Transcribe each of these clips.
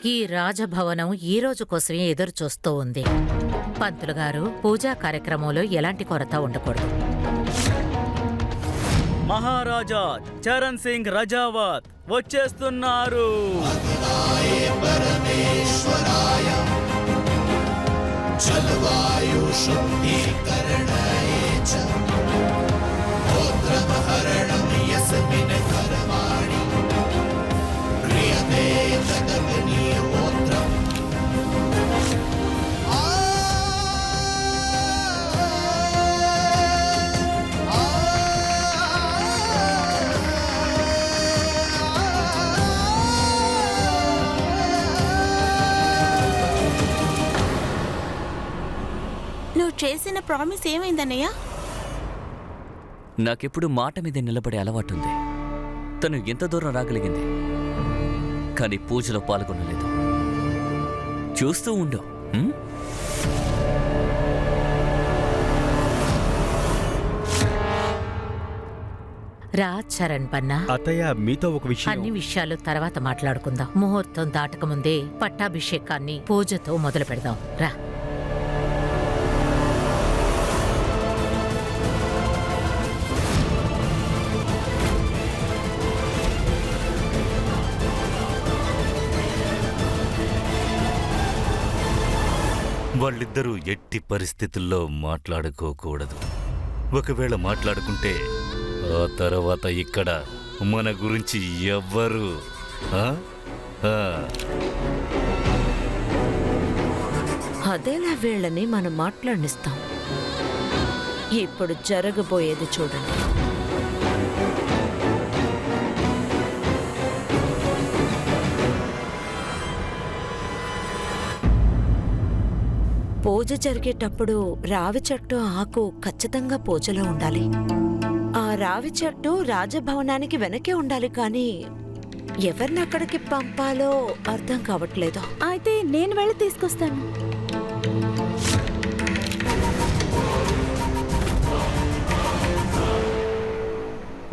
ఈ రాజభవనం ఈ రోజు కోసమే ఎదురు చూస్తూ ఉంది. పంతులు గారు, పూజా కార్యక్రమంలో ఎలాంటి కొరత ఉండకూడదు. మహారాజా చరణ్ సింగ్ రజావత్ వచ్చేస్తున్నారు. జలవాయు శుద్ధీకరణాయ చ గోత్రమహరణం యస్మిన్ కర్మాణి క్రియతే జగదనీయ గోత్రం. నువ్వు చేసిన ప్రామిస్ ఏమైందన్నయ్య? నాకెప్పుడు మాట మీద నిలబడే అలవాటుంది. తను ఎంత దూరం రాగలిగింది, కానీ పూజలో పాల్గొనలేదు. చూస్తూ ఉండు. రా చరణ్ పన్నా. అత్తయ్య, మీతో ఒక విషయం. అన్ని విషయాలు తర్వాత మాట్లాడుకుందాం. ముహూర్తం దాటకముందే పట్టాభిషేకాన్ని పూజతో మొదలు పెడదాం. రా. వాళ్ళిద్దరూ ఎట్టి పరిస్థితుల్లో మాట్లాడుకోకూడదు. ఒకవేళ మాట్లాడుకుంటే ఆ తర్వాత ఇక్కడ మన గురించి ఎవ్వరు అదేలా వీళ్ళని మనం మాట్లాడిస్తాం. ఇప్పుడు జరగబోయేది చూడండి. పూజ జరిగేటప్పుడు రావి చెట్టు ఆకు ఖచ్చితంగా పూజలో ఉండాలి. ఆ రావి చెట్టు రాజభవనానికి వెనకే ఉండాలి, కానీ ఎవరిని అక్కడికి పంపాలో అర్థం కావట్లేదు. అయితే నేను వెళ్ళి తీసుకొస్తాను.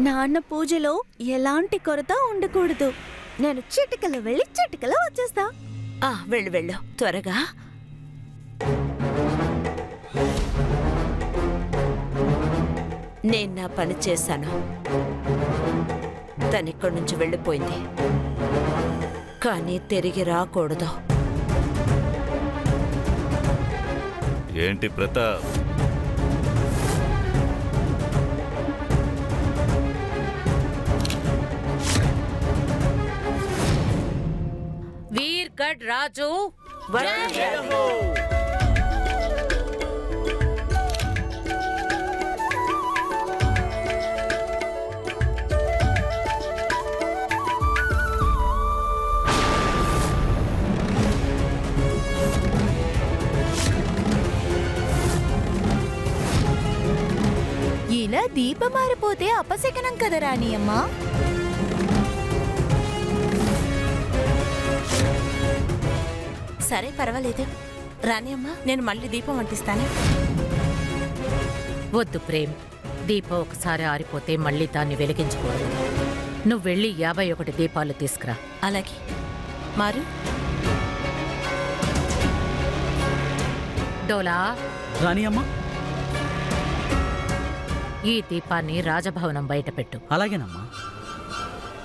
నాన్న పూజలో ఎలాంటి కొరత ఉండకూడదు. నేను చిటికలో వెళ్ళి చిటికలో వచ్చేస్తా. వెళ్ళు వెళ్ళు త్వరగా. నేను నా పని చేశాను. తనిక్కడి నుంచి వెళ్ళిపోయింది, కానీ తిరిగి రాకూడదు. ఏంటి ప్రతాప్? వీర్గఢ్ రాజు ఇలా దీపం మారిపోతే అపశకనం కదా రాణి అమ్మా. సరే పర్వాలేదు రాణి అమ్మా, నేను మళ్ళీ దీపం అంటిస్తాను. వద్దు ప్రేమ్, దీపం ఒకసారి ఆరిపోతే మళ్ళీ దాన్ని వెలిగించకూడదు. నువ్వు వెళ్ళి 51 దీపాలు తీసుకురా. అలాగే మారు. డోలా, రాణి అమ్మా, ఈ దీపాన్ని రాజభవనం బయట పెట్టు. అలాగేనమ్మా.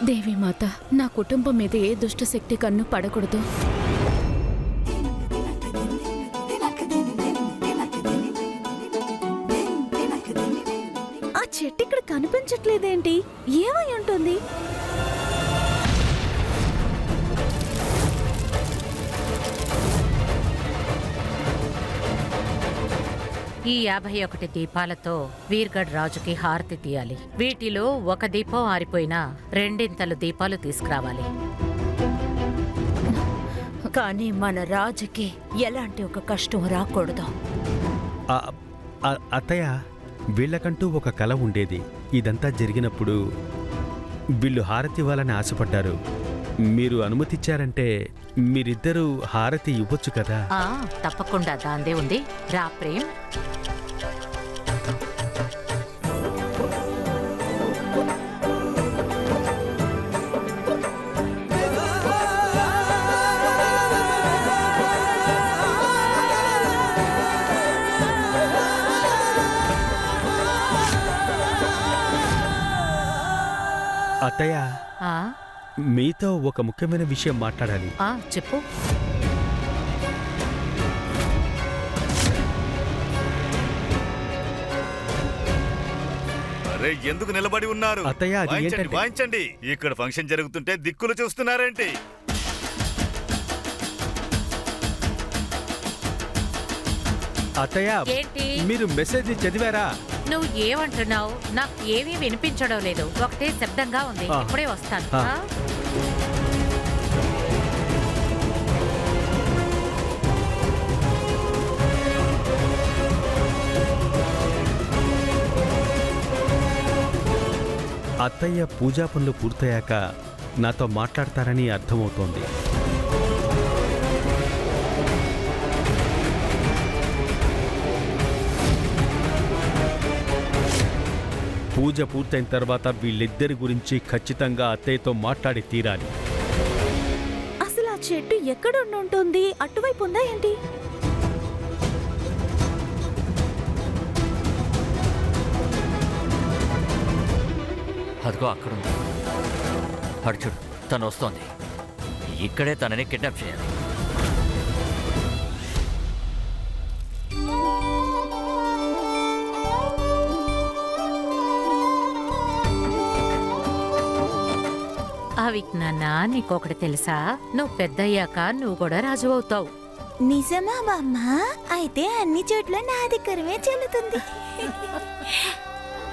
దేవీమాత, నా కుటుంబం మీద ఏ దుష్టశక్తి కన్ను పడకూడదు. ఆ చెట్టు ఇక్కడ కనిపించట్లేదేంటి? ఏమై ఉంటుంది? ఈ 51 దీపాలతో వీర్గఢ్ రాజుకి హారతి తీయాలి. వీటిలో ఒక దీపం ఆరిపోయినా 2 దీపాలు తీసుకురావాలి. కానీ మన రాజుకి ఎలాంటి ఒక కష్టం రాకూడదు. అత్తయ్య, వీళ్ళకంటూ ఒక కల ఉండేది. ఇదంతా జరిగినప్పుడు వీళ్ళు హారతి ఇవ్వాలని ఆశపడ్డారు. మీరు అనుమతిచ్చారంటే మీరిద్దరూ హారతి ఇవ్వచ్చు కదా. తప్పకుండా, దాందే ఉంది. రా ప్రేమ్. అత్తయ్య, ఆ మీతో ఒక ముఖ్యమైన విషయం మాట్లాడాలి. చెప్పు. అరే ఎందుకు నిలబడి ఉన్నారు? అత్తయ్య, అది వాయించండి, ఏంటంటే- వాయించండి. ఇక్కడ ఫంక్షన్ జరుగుతుంటే దిక్కులు చూస్తున్నారేంటి? అత్తయ్య, ఏంటి? మీరు మెసేజ్ చదివారా? నువ్వు ఏమంటున్నావు? నాకు ఏమీ వినిపించడం లేదు. ఒకటే శబ్దంగా ఉంది. ఆ. ఇప్పుడే వస్తాను. ఆ. ఆ? అత్తయ్య పూజా పనులు పూర్తయ్యాక నాతో మాట్లాడతారని అర్థమవుతోంది. పూజ పూర్తయిన తర్వాత వీళ్ళిద్దరి గురించి ఖచ్చితంగా అత్తయ్యతో మాట్లాడి తీరాలి. అసలు ఆ చెట్టు ఎక్కడ ఉంటుంది? అటువైపు ఉందా ఏంటి? అదిగో అక్కడుంది. అడు చూడు, తను వస్తోంది. ఇక్కడే తనని కిడ్నాప్ చేయాలి. నాన్న, నీకొకటి తెలుసా? నువ్వు పెద్దయ్యాక నువ్వు కూడా రాజు అవుతావు. నిజమా బామ్మ? అయితే అన్ని చోట్ల నా అధికారమే చెల్లుతుంది.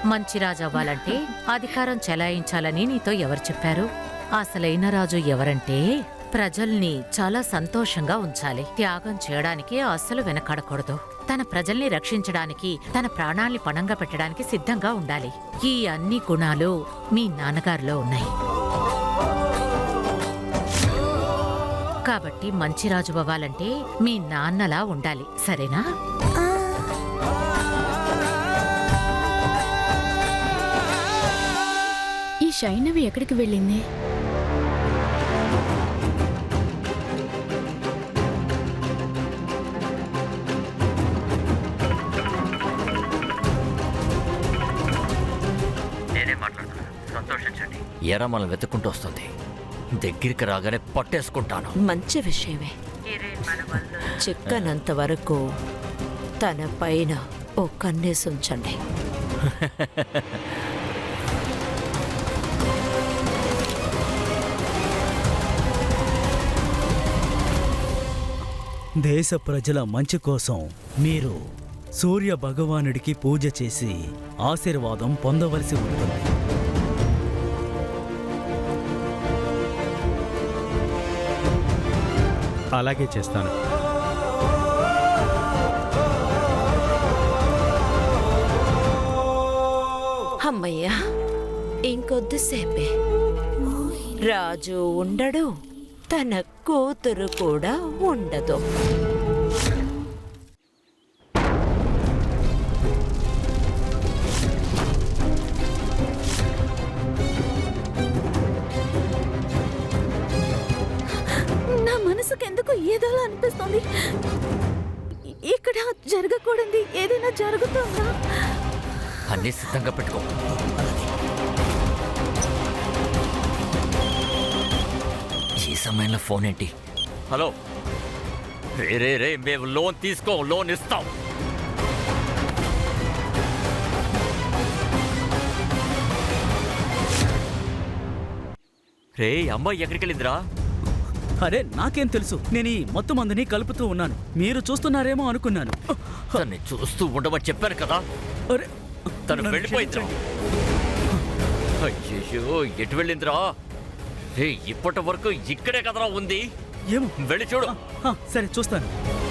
మంచి రాజు అవ్వాలంటే అధికారం చెలాయించాలని నీతో ఎవరు చెప్పారు? అసలైన రాజు ఎవరంటే ప్రజల్ని చాలా సంతోషంగా ఉంచాలి. త్యాగం చేయడానికి అస్సలు వెనకాడకూడదు. తన ప్రజల్ని రక్షించడానికి, తన ప్రాణాల్ని పణంగా పెట్టడానికి సిద్ధంగా ఉండాలి. ఈ అన్ని గుణాలు మీ నాన్నగారిలో ఉన్నాయి. కాబట్టి మంచి రాజు అవ్వాలంటే మీ నాన్నలా ఉండాలి, సరేనా? ఈ శైనవి ఎక్కడికి వెళ్ళింది? నేనే మాట్లాడుతున్నాను, సంతోషించండి. ఎరా మనం వెతుక్కుంటూ వస్తుంది. దగ్గరికి రాగానే పట్టేసుకుంటాను. మంచి విషయమే. చిక్కనంత వరకు తన పైన ఓ కన్నేసి ఉంచండి. దేశ ప్రజల మంచి కోసం మీరు సూర్య భగవానుడికి పూజ చేసి ఆశీర్వాదం పొందవలసి ఉంటుంది. అలాగే చేస్తాను. అమ్మయ్యా, ఇంకొద్దిసేపే. రాజు ఉండడు, తన కూతురు కూడా ఉండదు. నా మనసుకెందుకు ఏదోలా అనిపిస్తుంది. ఇక్కడ జరగకూడదు ఏదైనా జరుగుతుందా? అన్నీ సిద్ధంగా పెట్టుకో. ఈ సమయంలో ఫోన్ ఏంటి? హలో, రే రే రే, మేము లోన్ తీసుకో, లోన్ ఇస్తాం. రే, అమ్మాయి ఎక్కడికి వెళ్ళిందిరా? అరే నాకేం తెలుసు, నేను ఈ మొత్తం మందిని కలుపుతూ ఉన్నాను. మీరు చూస్తున్నారేమో అనుకున్నాను. తన్ని చూస్తూ ఉండమని చెప్పాను కదా. అరే తను వెళ్ళిపోయిందిరా. అయ్యో, ఎటు వెళ్ళిందిరా? రే, ఇప్పటి వరకు ఇక్కడే కదరా ఉంది. ఏమో, వెళ్ళి చూడు. సరే చూస్తాను.